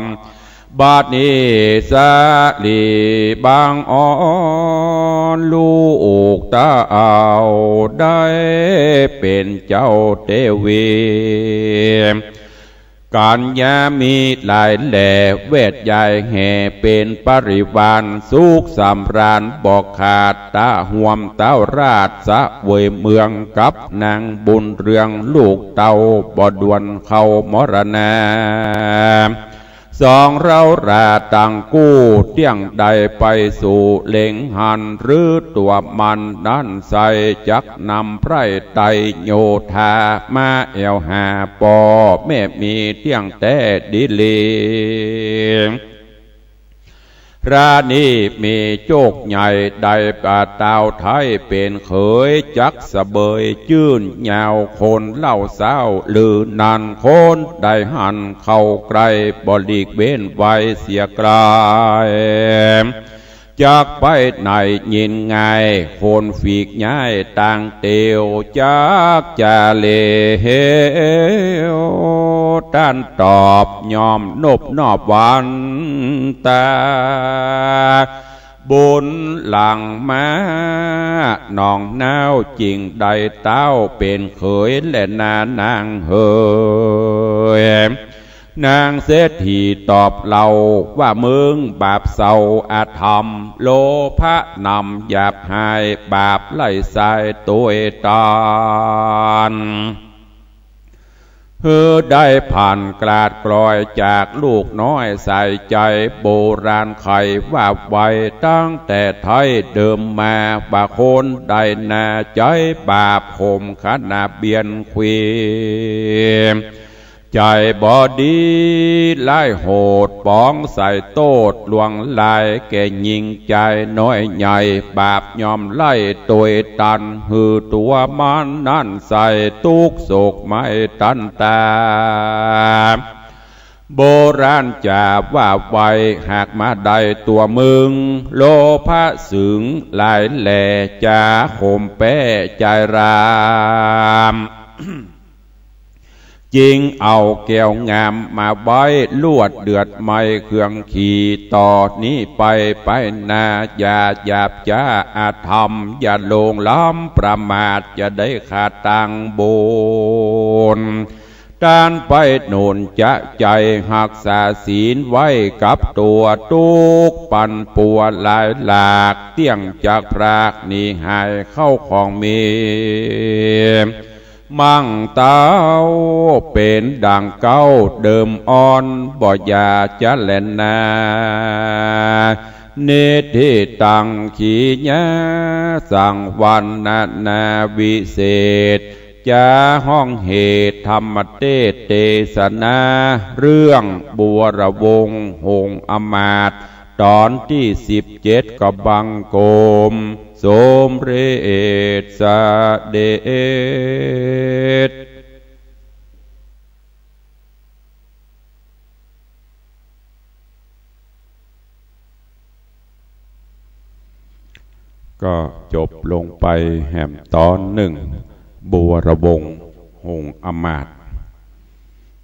นบาดนี้สาลีบางอ่อนลูกตาเอาได้เป็นเจ้าเทวีการยามีหลายแหล่เวทใหญ่แห่เป็นปริวารสุขสำราญบอกขาดตาห่วมเต้าราชสะเวยเมืองกับนางบุญเรืองลูกเต้าบ่ดวนเข้ามรณา สองเราราตังกู้เตี้ยงใดไปสู่เล็งหันหรือตัวมันนั่นใส่จักนำไพรไตโยธามาเอวหาปอแม่มีเตี้ยงแต่ดิลีรานีมีโจกใหญ่ได้ปาตาวไทยเป็นเขยจักสะเบยจื้นยาวคนเล่าเศร้าลือนันคนได้หันเข้าไกลบลีกเบ้นไว้เสียกลายจากไปไหนยินไงคนฝีกย้ายต่างเตียวจากจาเลเหวด้านตอบยอมนบนอบวันตาบุญหลังมาหนองน้าวจริงใดเต้าเป็นเขยและนานางเฮยนางเศรษฐีตอบเราว่ามึงบาปเศร้าอาธรรมโลภะนำหยาบหายบาปไล่สายตัวตานได้ผ่านกลาดกลอยจากลูกน้อยใส่ใจโบราณไขว่าไว้ตั้งแต่ไทยเดิมมาบาคนได้นาใจบาปข่มขนาเบียนควีใจบอดีไล่โหดป้องใส่โตดลวงลายแก่ยิงใจน้อยใหญ่บาปยอมไล่ตัวตันหือตัวมันนั่นใส่ตุกโศกไม่ตันตาโบราณจะว่าไว้หากมาได้ตัวมึงโลภะสึงลายแหล่จะข่มแป้ใจรามจริงเอาแก้วงามมาไว้ลวดเดือดไม่เครื่องขี่ต่อนี้ไปนาอย่าหยาบจ้าอาธรรมอย่าลงล้ำประมาทจะได้ขาดตังบุญด้านไปโน่นจะใจหักษาศีลไว้กับตัวทุกปันปัวหลายหลากเตี้ยงจากพรากนี้หายเข้าของมีมั่งเต้าเป็นดังเก้าเดิมอ่อนบ่อยาจะแลนนาเนติตังขีญาสังวันนาวิเศษจะห้องเหตุธรรมเทศนาเรื่องบัวระวงหงอมาตย์ตอนที่17กบังโกมสมเรศสเดชก็จบลงไปแห่มตอนหนึ่งบัวระวงหงอมาตย์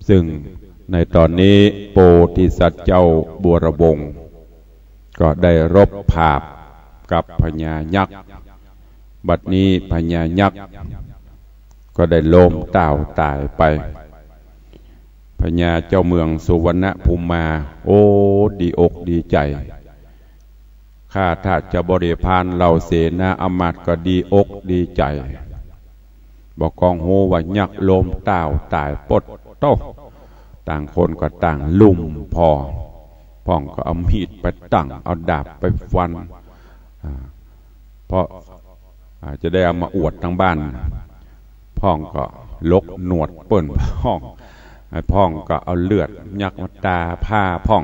ซึ่งในตอนนี้โพธิสัตว์เจ้าบัวระวงก็ได้รบภาพกับพญายักษ์บัดนี้พญายักษ์ก็ได้ล้มตายตายไปพญาเจ้าเมืองสุวรรณภูมิมาโอ้ดีอกดีใจข้าถ้าจะบริพารเหล่าเสนาอมาตย์ก็ดีอกดีใจบอกกองโหว่ายักษ์ล้มตายปดโตต่างคนก็ต่างลุ่มพ่องก็เอามีดไปตั้งเอาดาบไปฟันเพราะจะได้เอามาอวดทั้งบ้านพ่องก็ลกหนวดเปิ่นพ่องก็เอาเลือดยักษ์มาตาผ้าพ่อง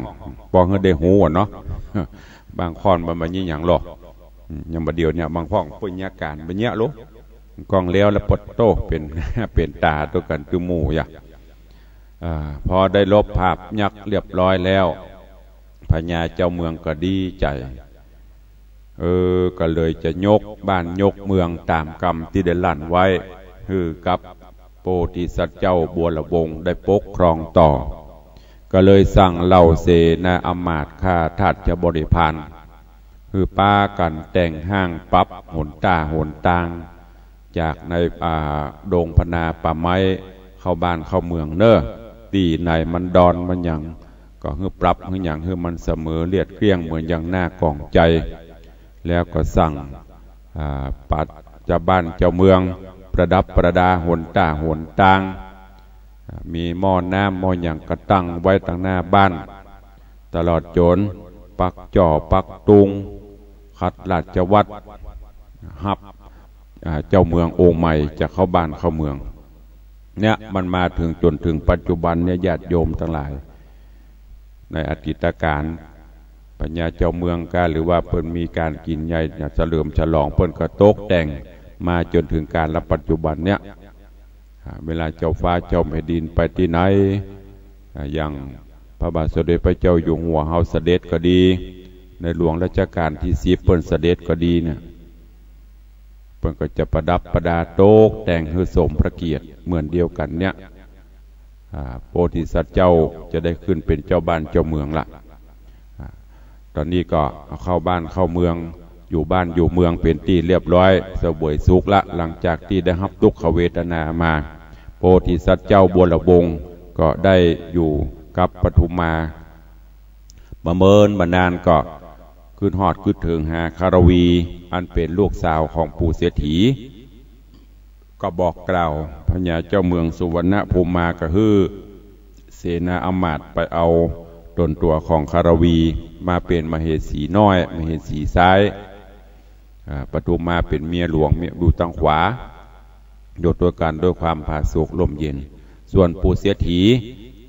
บอกให้ได้หูเนาะบางคอนมันยี่อย่างหรอกยังมาเดียวเนี่ยบางพ่องปุญญาการเป็นเนี้ยลูกกองเลี้ยวแล้วปดโตเป็นตาตัวกันคือหมู่อย่างพอได้ลบภาพยักษ์เรียบร้อยแล้วพญาเจ้าเมืองก็ดีใจก็เลยจะยกบ้านยกเมืองตามกรรมที่ได้ลั่นไว้กับโพธิสัตว์เจ้าบัวระวงได้ปกครองต่อก็เลยสั่งเหล่าเสนาอมาตย์ข้าทาสจะบริพารป้ากันแต่งห้างปรับหนตางจากในดงพนาป่าไม้เข้าบ้านเข้าเมืองเนอะตีในมันดอนมันอย่างก็ปรับอย่างมันเสมอเลียดเกลี้ยงเหมือนอย่างหน้ากองใจแล้วก็สั่งปัดเจ้าบ้านเจ้าเมืองประดับประดาหนตางมีหม้อน้ำหม้ออย่างกระตั้งไว้ตั้งหน้าบ้าน ตลอดจนปักจ่อปักตุงขัดราชวัตรฮับเจ้าเมืององค์ใหม่จะเข้าบ้านเข้าเมืองเนี่ยมันมาถึงจนถึงปัจจุบันเนี่ยญาติโยมทั้งหลายในอดีตการปัญญาเจ้าเมืองการหรือว่าเพิ่นมีการกินใหญ่เฉลิมฉลองเพิ่นก็ตกแต่งมาจนถึงการรับปัจจุบันเนี่ยเวลาเจ้าฟ้าเจ้าแผ่นดินไปที่ไหนอย่างพระบาทสมเด็จพระเจ้าอยู่หัวเฮาเสด็จก็ดีในหลวงรัชกาลที่10เพิ่นเสด็จก็ดีเนี่ยเพิ่นก็จะประดับประดาโต๊ะแต่งให้สมพระเกียรติเหมือนเดียวกันเนี่ยโพธิสัตว์เจ้าจะได้ขึ้นเป็นเจ้าบ้านเจ้าเมืองละตอนนี้ก็เข้าบ้านเข้าเมืองอยู่บ้านอยู่เมืองเป็นที่เรียบร้อยเสวยสุขละหลังจากที่ได้รับทุกขเวทนามาโพธิสัตว์เจ้าบัวระวงก็ได้อยู่กับปทุมมาประเมินบรรดาลก็ขึ้นหอดขึ้นถึงหาคารวีอันเป็นลูกสาวของปู่เศรษฐีก็บอกกล่าวพญาเจ้าเมืองสุวรรณภูมิมาก็คือเสนาอมาตย์ไปเอาตนตัวของคารวีมาเป็นมเหสีน้อยมเหสีซ้ายปทุมมาเป็นเมียหลวงเมียดูตังขวาโดยตัวกันด้วยความผาสุกลมเย็นส่วนปู่เศรษฐี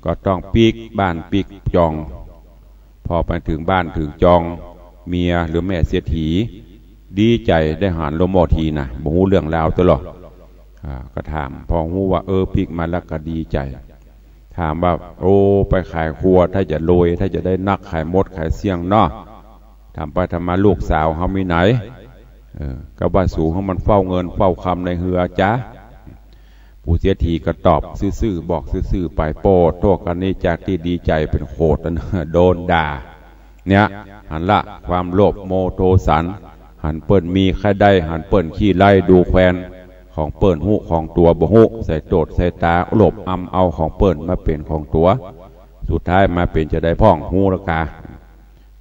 ก็ต้องปีกบ้านปีกจองพอไปถึงบ้านถึงจองเมียหรือแม่เศรษฐีดีใจได้หารลมโมทีนะบ่ฮู้เรื่องราวตลอดก็ถามพอฮู้ว่าปีกมาแล้วก็ดีใจถามว่าโอ้ไปขายครัวถ้าจะรวยถ้าจะได้นักขายมดขายเสี่ยงเนาะถามไปทำมาลูกสาวเขามีไหนก็ว่าสู่เขามันเฝ้าเงินเฝ้าคำในเหือจ้าปู่เศรษฐีก็ตอบซื่อๆบอกซื่อๆไปโปโตกันนี้จากที่ดีใจเป็นโคตรโดนด่าเนี่ยหันละความโลภโมโทสันหันเปิ่นมีใครได้หันเปิ่นขี้ไล่ดูแควนของเปิ่นหูของตัวบ่หูใส่โตดใส่ตาหลบเอาของเปิ่นมาเป็นของตัวสุดท้ายมาเป็นจะได้พ่องหูละกา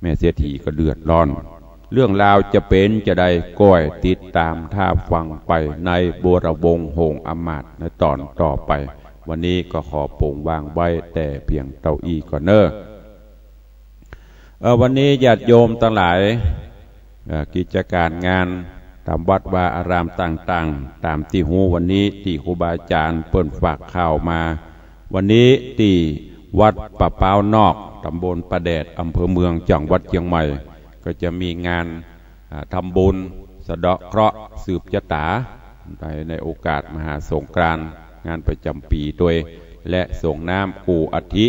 แม่เศรษฐีก็เดือดร้อนเรื่องราวจะเป็นจะได้ก้อยติดตามท่าฟังไปในบัวระวงโหงอมาตย์ในตอนต่อไปวันนี้ก็ขอโปร่งวางไว้แต่เพียงเต้าอี้ก่อนเนอะวันนี้ญาติโยมทั้งหลายกิจการงานตามวัดวาอารามต่างๆตามที่หูวันนี้ที่ครูบาอาจารย์เปิ่นฝากข่าวมาวันนี้ที่วัดป่าเป้านอกตำบลประแดดอำเภอเมืองจังหวัดเชียงใหม่ก็จะมีงานทำบุญสะเดาะเคราะห์สืบชะตาในโอกาสมหาสงกรานต์งานประจำปีโดยและส่งน้ำกูอาทิ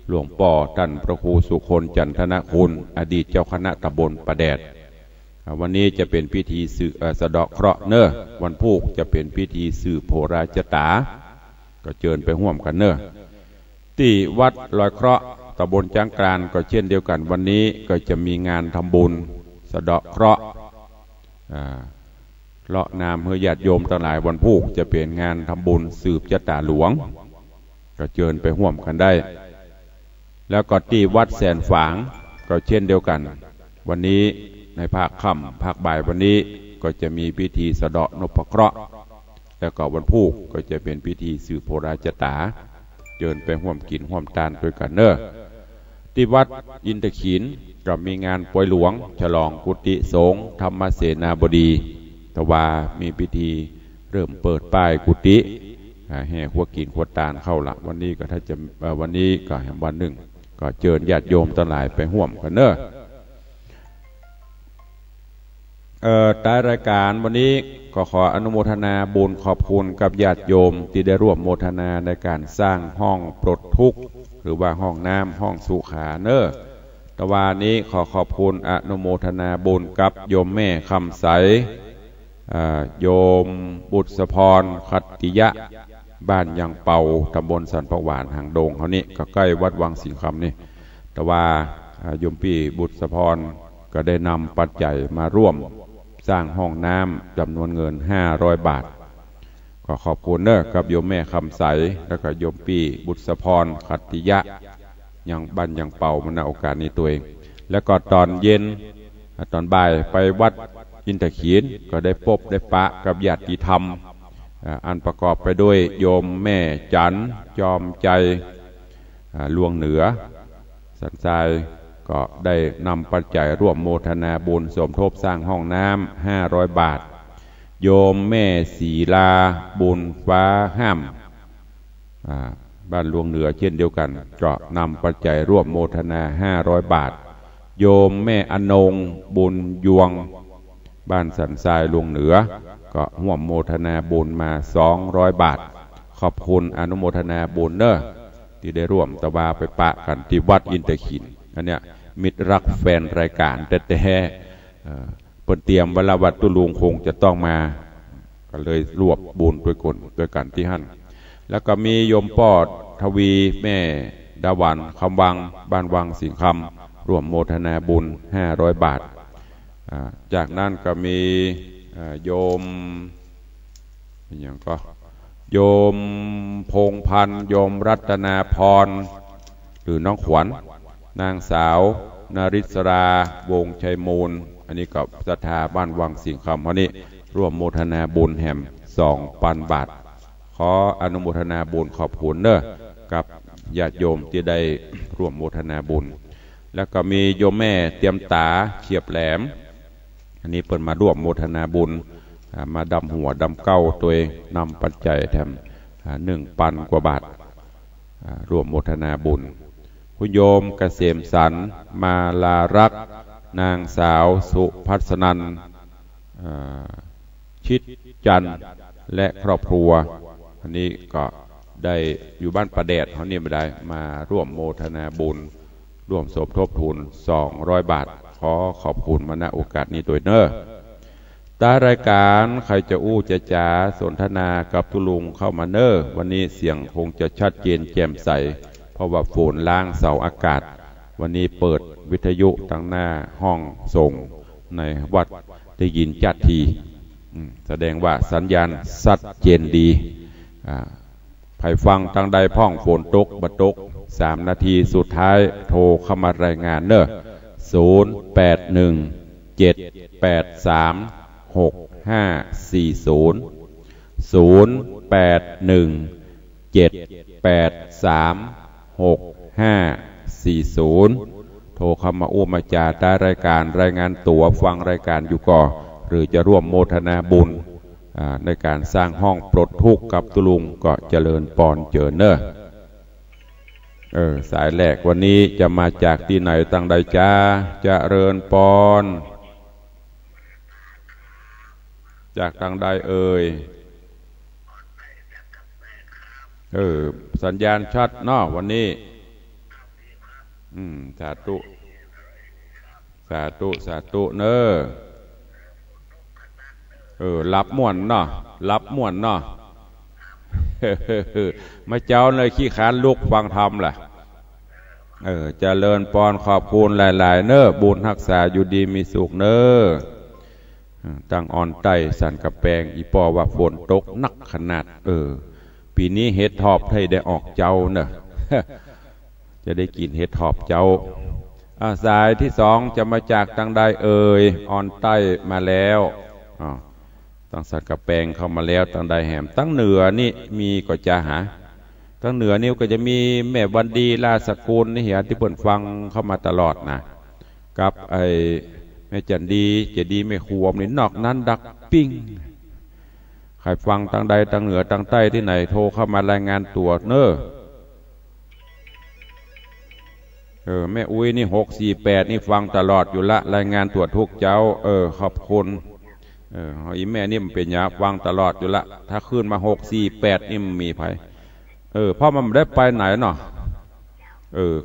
หลวงป่อท่านพระครูสุคนจันทนคุณอดีตเจ้าคณะตำบลประแดดวันนี้จะเป็นพิธีสืบสะเดาะเคราะห์เนอะวันพุธจะเป็นพิธีสืบโหราชตาก็เชิญไปร่วมกันเนอะที่วัดลอยเคราะห์ตำบลจังกรานก็เช่นเดียวกันวันนี้ก็จะมีงานทำบุญสะเดาะเคราะห์เลาะนามเฮือญาติโยมทั้งหลายวันพุธจะเป็นงานทำบุญสืบชะตาหลวงก็เชิญไปร่วมกันได้แล้วก็ที่วัดแสนฝางก็เช่นเดียวกันวันนี้ในภาคค่ำภาคบ่ายวันนี้ก็จะมีพิธีสะเดาะนพเคราะห์แล้วก็วันพุธก็จะเป็นพิธีสืบโหราชตาเชิญไปร่วมกินร่วมทานด้วยกันเนอะที่วัดอินทขีนก็มีงานป่วยหลวงฉลองกุฏิสงฆ์ธรรมเสนาบดีแต่ว่ามีพิธีเริ่มเปิดป้ายกุฏิแห่ขัวกินขัวตานเข้าละวันนี้ก็ถ้าจะวันนี้ก็แห่งวันหนึ่งก็เชิญญาติโยมทั้งหลายไปร่วมกันเนอะท้ายรายการวันนี้ก็ขออนุโมทนาบุญขอบคุณกับญาติโยมที่ได้ร่วมโมทนาในการสร้างห้องปลดทุกข์หรือว่าห้องน้ำห้องสุขาเนอะตะวันนี้ขอขอบคุณอนุโมทนาบุญกับโยมแม่คำใสโยมบุตรสพรคัตติยะบ้านยังเป่าตำบลสันปะหวานหางดงเขานี่ก็ใกล้วัดวังสิงคำนี่แต่ว่าโยมพี่บุตรสพรก็ได้นำปัจจัยมาร่วมสร้างห้องน้ำจำนวนเงิน500 บาทก็ขอบคุณเนอะกับโยมแม่คำใสแล้วก็โยมพี่บุตรสพรคัตติยะยังบ้านยังเป่ามาในโอกาสนี้ตัวเองแล้วก็ตอนเย็นตอนบ่ายไปวัดอินทขีนก็ได้พบได้ปะกับญาติธรรมอันประกอบไปด้วยโยมแม่จันจอมใจลวงเหนือสันทราย ก็ได้นำปัจจัยร่วมโมทนาบุญสมทบสร้างห้องน้ำ500 บาทโยมแม่ศรีลาบุญฟ้าห้ามบ้านหลวงเหนือเช่นเดียวกันก็นำปัจจัยร่วมโมทนา500 บาทโยมแม่อนงบุญยวงบ้านสันทรายหลวงเหนือก็ร่วมโมทนาบุญมา200 บาทขอบคุณอนุโมทนาบุญเนอะที่ได้ร่วมตะวาไปปะกันที่วัดอินทขินอันเนี้ยมิตรรักแฟนรายการแต่เปิดเตรียมเวลาวัดตุลุงคงจะต้องมาก็เลยรวบบุญด้วยกันที่หั่นแล้วก็มีโยมปอดทวีแม่ดาวันคำวังบ้านวังสิงห์คำร่วมโมทนาบุญ500 บาทจากนั้นก็มีโยมอย่างก็โยมพงพันธ์โยมรัตนาพรหรือน้องขวัญนางสาวนาริศราวงชัยมูลอันนี้ก็ศรัทธาบ้านวังสิงห์คำวันนี้ร่วมโมทนาบุญแห่ม2,000 บาทขออนุโมทนาบุญขอบคุณเนอะกับญาติโยมที่ได้ร่วมโมทนาบุญแล้วก็มีโยมแม่เตรียมตาเฉียบแหลมอันนี้เปิดมาร่วมโมทนาบุญมาดำหัวดำเก้าตัวเองนำปัจจัยแถม1,000 กว่าบาทร่วมโมทนาบุญคุณโยมเกษมสันมาลารักนางสาวสุพัฒนันชิดจันและครอบครัวอันนี้ก็ได้อยู่บ้านประแดดเขาเนี่ยไม่ได้มาร่วมโมทนาบุญร่วมสมทบทุน200 บาทขอขอบคุณมาณโอกาสนี้โดยเนอะตารายการใครจะอู้จะจ๋าสนทนากับตุลุงเข้ามาเนอะวันนี้เสียงคงจะชัดเจนแจ่มใสเพราะว่าฝนล้างเสาอากาศวันนี้เปิดวิทยุตั้งหน้าห้องส่งในวัดได้ยินจัดทีแสดงว่าสัญญาณชัดเจนดีไผ่ฟังทางใดพ่องฝนตกบัดตก3 นาทีสุดท้ายโทรเข้ามารายงานเนอะโทรเข้ามาอู้มาจาได้รายการรายงานตัวฟังรายการอยู่ก่อหรือจะร่วมโมทนาบุญในการสร้างห้องปลดทุกข์กับตุลุงก็เจริญปอนเจริญเนอะสายแรกวันนี้จะมาจากที่ไหนตั้งใดจ้าเจริญปอนจากทางใดเอ่ยสัญญาณชัดเนาะวันนี้สาธุสาธุสาธุเนอะรับม่วนเนาะรับม่วนเนาะมาเจ้าเลยขี้ขานลุกฟังธรรมล่ะเจริญปอนขอบคุณหลายๆเนอะบุญรักษาอยู่ดีมีสุขเนอะตั้งอ่อนไตสันกระแปงอีปอว่าฝนตกนักขนาดปีนี้เห็ดทอบให้ได้ออกเจ้าเนอะจะได้กินเห็ดทอบเจ้าสายที่2จะมาจากทางใดอ่อนไตมาแล้วตั้งสันกระแปงเข้ามาแล้วทางใดแหมตั้งเหนือนี่มีก็จะหาตั้งเหนือนี่ก็จะมีแม่วันดีลาสกุลนี่เหียที่เปิดฟังเข้ามาตลอดนะกับแม่จันดีเจดีแม่ขวมนี่นอกนั้นดักปิ้งใครฟังทางใดทางเหนือทางใต้ที่ไหนโทรเข้ามารายงานตัวเนอะแม่อุ้ยนี่648นี่ฟังตลอดอยู่ละรายงานตรวจทุกเจ้าขอบคุณอีแม่นี่มันเป็นยาฟังตลอดอยู่ละถ้าขึ้นมา648นี่มันมีไผเพราะมันได้ไปไหนเนาะ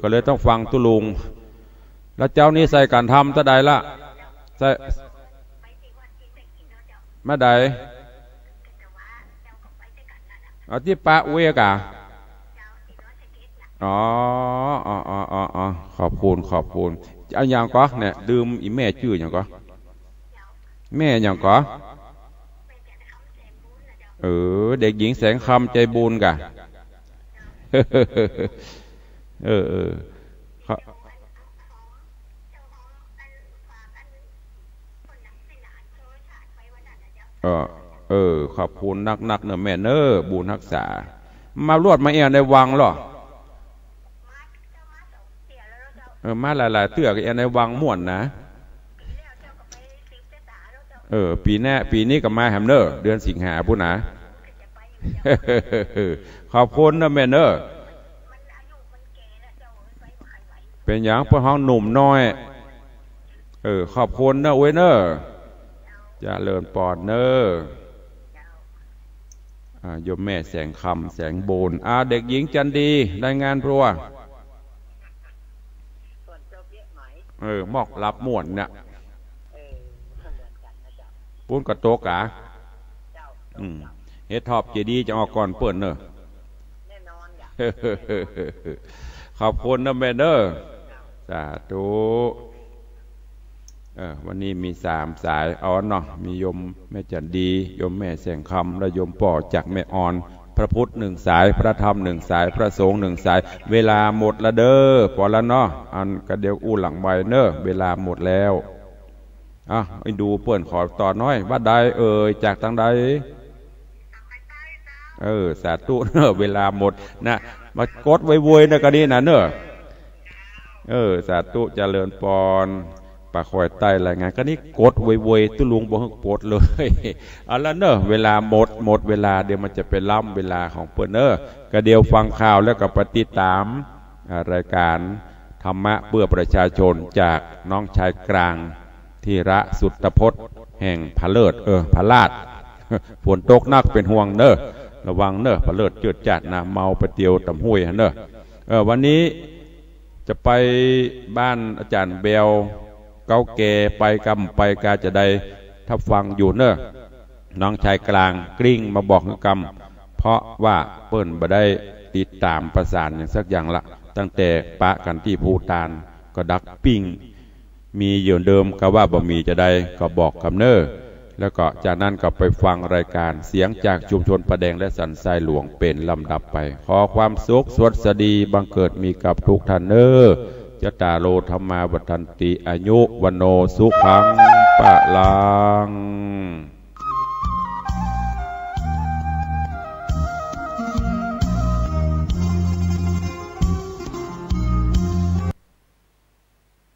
ก็เลยต้องฟังตุลุงแล้วเจ้านี้ใส่การทำตะใดละใส่มาใดเอาที่ปะเวกะขอบคุณเอาอย่างก็เนี่ยลืมอีแม่ชื่ออย่างก็แม่อย่างก็เด็กหญิงแสงคำใจบุญกะขอบคุณนักเนอะแม่เนอะบุญรักษามาลวดมาเอียในวังหรอ มาหลายๆเตื้อกันในวังม่วนนะปีนี้ก็มาแฮมเนอร์เดือนสิงหาพุ่นนะขอบคุณนะแม่เนอร์เป็นอย่างพวกห้องหนุ่มน้อยขอบคุณนะเว้ยเนอร์จะเลินปอดเนอร์โยมแม่แสงคำแสงโบนเด็กหญิงจันดีรายงานพรัวมอกรับม่วนเนี่ยปุ้นกับโต๊กะเฮ็ดทอบเจดีจะออกก่อนเปิดเนอะขอบคุณนะแม่เนอสาธุวันนี้มี3 สายเนาะมีโยมแม่จันดีโยมแม่แสงคำและโยมป่อจากแม่อ่อนพระพุทธ1 สายพระธรรม1 สายพระสงฆ์1 สายเวลาหมดละเด้อพอแล้วเนาะอันกระเดียวอู้หลังใบเนอะเวลาหมดแล้วไปดูเปิ่นขอต่อน้อยวัดใดจากทางใดสาธุเนอะเวลาหมดนะมากดไว้วยนะก็ดีนะเนอะสาธุเจริญปอนปากคอยใต้รายงานก็นี่กดไว้ตุลุงบ่ฮึกปดเลยเอาละเนอะเวลาหมดเวลาเดี๋ยวมันจะเป็นล่ำเวลาของเปิ้นเนอะก็เดี๋ยวฟังข่าวแล้วก็ปฏิตามรายการธรรมะเพื่อประชาชนจากน้องชายกลางธีระสุตพจน์แห่งพะเลิศพะลาดฝนตกนักเป็นห่วงเนอะระวังเนอะพะเลิศเจือดจัดนะเมาไปเตียวตำห้วยเนอะวันนี้จะไปบ้านอาจารย์เบลเก้าแก่ไปกำไปกาจะได้ถ้าฟังอยู่เนอะน้องชายกลางกริ่งมาบอกกำเพราะว่าเปิ้นบ่ได้ติดตามประสานอย่างสักอย่างละตั้งแต่ปะกันที่ภูฏานก็ดักปิ้งมีอยู่เดิมก็ว่าบ่มีจะได้ก็บอกคำเนอแล้วก็จากนั้นก็ไปฟังรายการเสียงจากชุมชนประแดงและสันทรายหลวงเป็นลำดับไปขอความสุขสวัสดีบังเกิดมีกับทุกท่านเนอจตารโลธรรมาวัฏันติอายุวันโนสุขังปะลัง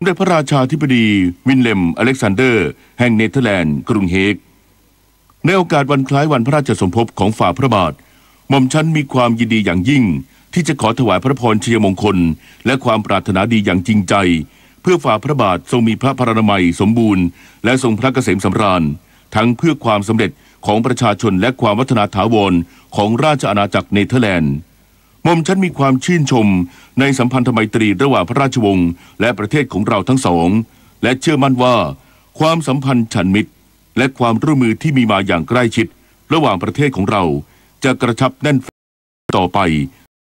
ได้พระราชาธิบดีวินเลมอเล็กซานเดอร์แห่งเนเธอร์แลนด์กรุงเฮกในโอกาสวันคล้ายวันพระราชสมภพของฝ่าพระบาทหม่อมฉันมีความยินดีอย่างยิ่งที่จะขอถวายพระพรชัยมงคลและความปรารถนาดีอย่างจริงใจเพื่อฝ่าพระบาททรงมีพระพรานามัยสมบูรณ์และทรงพระเกษมสำราญทั้งเพื่อความสำเร็จของประชาชนและความวัฒนาถาวรของราชอาณาจักรเนเธอร์แลนด์หม่อมฉันมีความชื่นชมในสัมพันธไมตรีระหว่างพระราชวงศ์และประเทศของเราทั้งสองและเชื่อมั่นว่าความสัมพันธ์ฉันมิตรและความร่วมมือที่มีมาอย่างใกล้ชิดระหว่างประเทศของเราจะกระชับแน่นต่อไป